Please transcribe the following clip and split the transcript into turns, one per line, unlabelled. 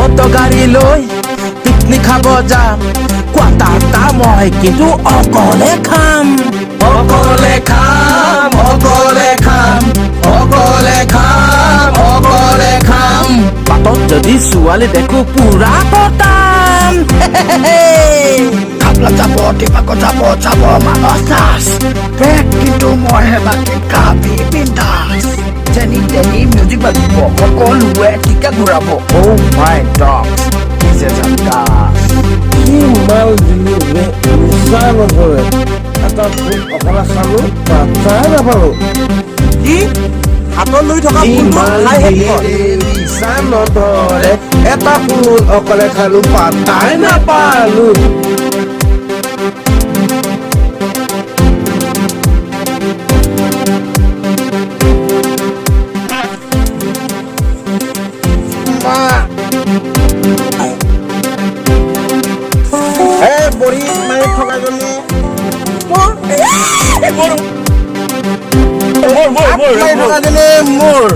auto গাড়ী লৈ picnic খাব যাম কোৱাটাৰটা মই কিন্তু অকলে খাম অকলে খাম অকলে খাম অকলে খাম অকলে খাম বাটত যদি ছোৱালী দেখো পুৰা পতাম
খাবলা যাব টিপাকত যাব যাব মানস দাস ব্ৰেক কিন্তু মইহে বাকী গাবি বিন্দাস যেনি তেনি মিউজিক বাজিব সকলোৱে টিকা ঘূৰাব অ' মাই ডগ ইজ এ জাংকাছ
কি মাল দিলো ৰে নিচা নধৰে এটা ফুল অকলে খালো পাত্তাই নাপালো
কি হাতত লৈ থকা
কি
ফুলটো
মাল
খাই
দিলি
শেষ
ৰে নিচা নধৰে এটা ফুল অকলে খালো পাত্তাই নাপালো বড়ি মাৰি থকা জনী মোৰ